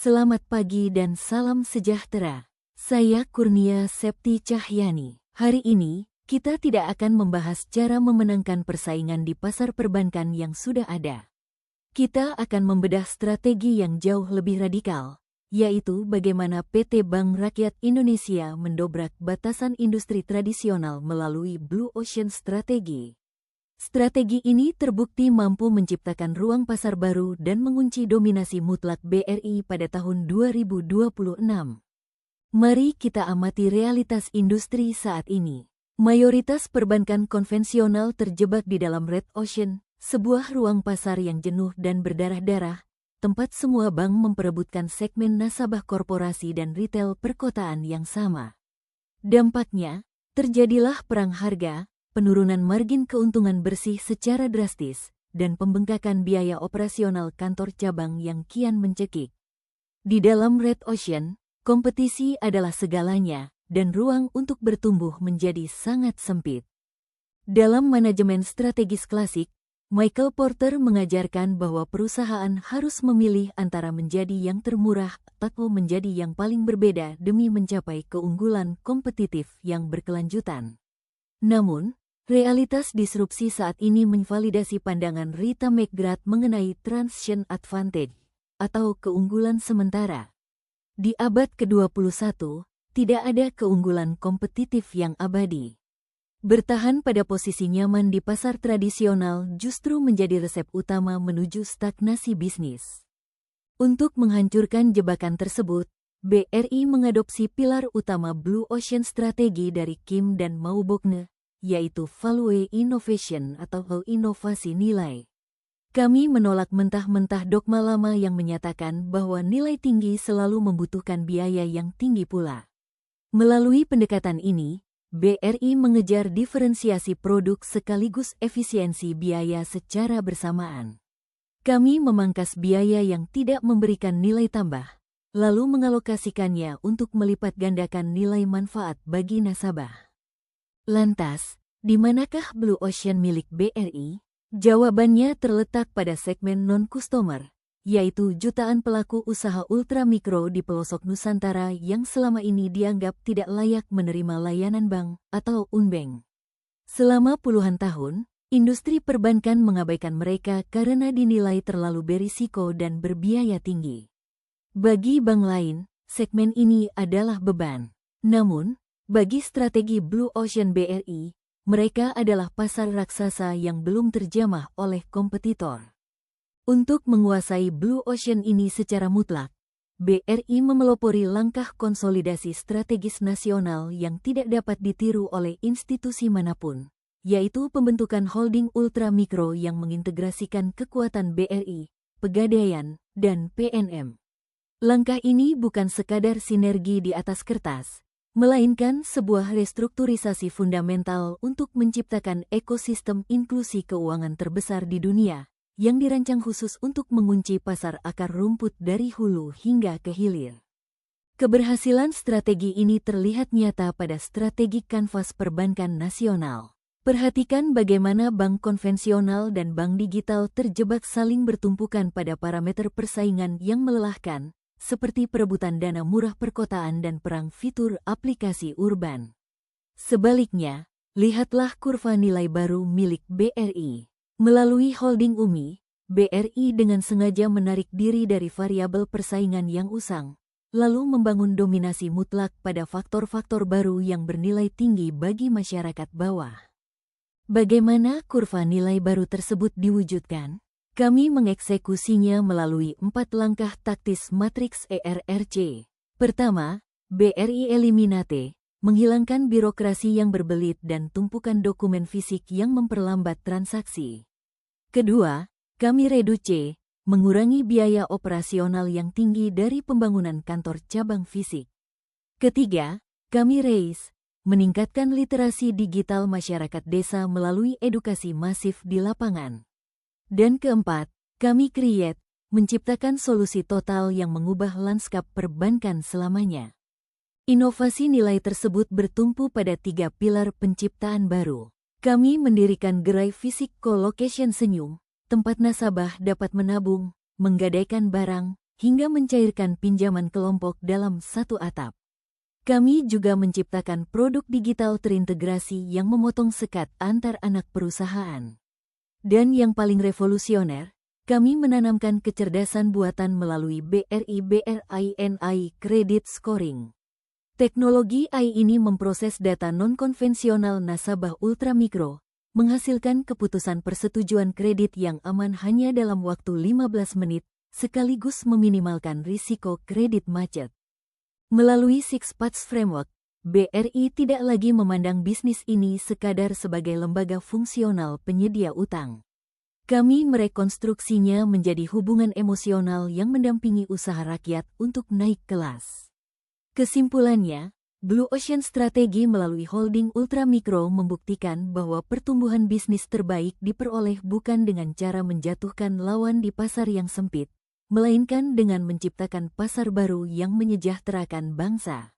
Selamat pagi dan salam sejahtera. Saya Kurnia Septi Cahyani. Hari ini, kita tidak akan membahas cara memenangkan persaingan di pasar perbankan yang sudah ada. Kita akan membedah strategi yang jauh lebih radikal, yaitu bagaimana PT Bank Rakyat Indonesia mendobrak batasan industri tradisional melalui Blue Ocean Strategy. Strategi ini terbukti mampu menciptakan ruang pasar baru dan mengunci dominasi mutlak BRI pada tahun 2026. Mari kita amati realitas industri saat ini. Mayoritas perbankan konvensional terjebak di dalam Red Ocean, sebuah ruang pasar yang jenuh dan berdarah-darah, tempat semua bank memperebutkan segmen nasabah korporasi dan retail perkotaan yang sama. Dampaknya, terjadilah perang harga, penurunan margin keuntungan bersih secara drastis, dan pembengkakan biaya operasional kantor cabang yang kian mencekik. Di dalam Red Ocean, kompetisi adalah segalanya, dan ruang untuk bertumbuh menjadi sangat sempit. Dalam manajemen strategis klasik, Michael Porter mengajarkan bahwa perusahaan harus memilih antara menjadi yang termurah atau menjadi yang paling berbeda demi mencapai keunggulan kompetitif yang berkelanjutan. Namun, realitas disrupsi saat ini menvalidasi pandangan Rita McGrath mengenai transition advantage, atau keunggulan sementara. Di abad ke-21, tidak ada keunggulan kompetitif yang abadi. Bertahan pada posisi nyaman di pasar tradisional justru menjadi resep utama menuju stagnasi bisnis. Untuk menghancurkan jebakan tersebut, BRI mengadopsi pilar utama Blue Ocean Strategy dari Kim dan Maubogne, yaitu Value Innovation atau inovasi nilai. Kami menolak mentah-mentah dogma lama yang menyatakan bahwa nilai tinggi selalu membutuhkan biaya yang tinggi pula. Melalui pendekatan ini, BRI mengejar diferensiasi produk sekaligus efisiensi biaya secara bersamaan. Kami memangkas biaya yang tidak memberikan nilai tambah, lalu mengalokasikannya untuk melipat gandakan nilai manfaat bagi nasabah. Lantas, di manakah Blue Ocean milik BRI? Jawabannya terletak pada segmen non-customer, yaitu jutaan pelaku usaha ultramikro di pelosok Nusantara yang selama ini dianggap tidak layak menerima layanan bank atau unbank. Selama puluhan tahun, industri perbankan mengabaikan mereka karena dinilai terlalu berisiko dan berbiaya tinggi. Bagi bank lain, segmen ini adalah beban. Namun, bagi strategi Blue Ocean BRI, mereka adalah pasar raksasa yang belum terjamah oleh kompetitor. Untuk menguasai Blue Ocean ini secara mutlak, BRI memelopori langkah konsolidasi strategis nasional yang tidak dapat ditiru oleh institusi manapun, yaitu pembentukan holding ultramikro yang mengintegrasikan kekuatan BRI, Pegadaian, dan PNM. Langkah ini bukan sekadar sinergi di atas kertas, melainkan sebuah restrukturisasi fundamental untuk menciptakan ekosistem inklusi keuangan terbesar di dunia, yang dirancang khusus untuk mengunci pasar akar rumput dari hulu hingga ke hilir. Keberhasilan strategi ini terlihat nyata pada strategi kanvas perbankan nasional. Perhatikan bagaimana bank konvensional dan bank digital terjebak saling bertumpukan pada parameter persaingan yang melelahkan, seperti perebutan dana murah perkotaan dan perang fitur aplikasi urban. Sebaliknya, lihatlah kurva nilai baru milik BRI. Melalui holding UMI, BRI dengan sengaja menarik diri dari variabel persaingan yang usang, lalu membangun dominasi mutlak pada faktor-faktor baru yang bernilai tinggi bagi masyarakat bawah. Bagaimana kurva nilai baru tersebut diwujudkan? Kami mengeksekusinya melalui 4 langkah taktis matriks ERRC. Pertama, BRI Eliminate, menghilangkan birokrasi yang berbelit dan tumpukan dokumen fisik yang memperlambat transaksi. Kedua, kami Reduce, mengurangi biaya operasional yang tinggi dari pembangunan kantor cabang fisik. Ketiga, kami Raise, meningkatkan literasi digital masyarakat desa melalui edukasi masif di lapangan. Dan keempat, kami Create, menciptakan solusi total yang mengubah lanskap perbankan selamanya. Inovasi nilai tersebut bertumpu pada 3 pilar penciptaan baru. Kami mendirikan gerai fisik co-location senyum, tempat nasabah dapat menabung, menggadaikan barang, hingga mencairkan pinjaman kelompok dalam satu atap. Kami juga menciptakan produk digital terintegrasi yang memotong sekat antar anak perusahaan. Dan yang paling revolusioner, kami menanamkan kecerdasan buatan melalui BRI Credit Scoring. Teknologi AI ini memproses data non-konvensional nasabah ultramikro, menghasilkan keputusan persetujuan kredit yang aman hanya dalam waktu 15 menit, sekaligus meminimalkan risiko kredit macet. Melalui Six Paths Framework, BRI tidak lagi memandang bisnis ini sekadar sebagai lembaga fungsional penyedia utang. Kami merekonstruksinya menjadi hubungan emosional yang mendampingi usaha rakyat untuk naik kelas. Kesimpulannya, Blue Ocean Strategi melalui holding ultramikro membuktikan bahwa pertumbuhan bisnis terbaik diperoleh bukan dengan cara menjatuhkan lawan di pasar yang sempit, melainkan dengan menciptakan pasar baru yang menyejahterakan bangsa.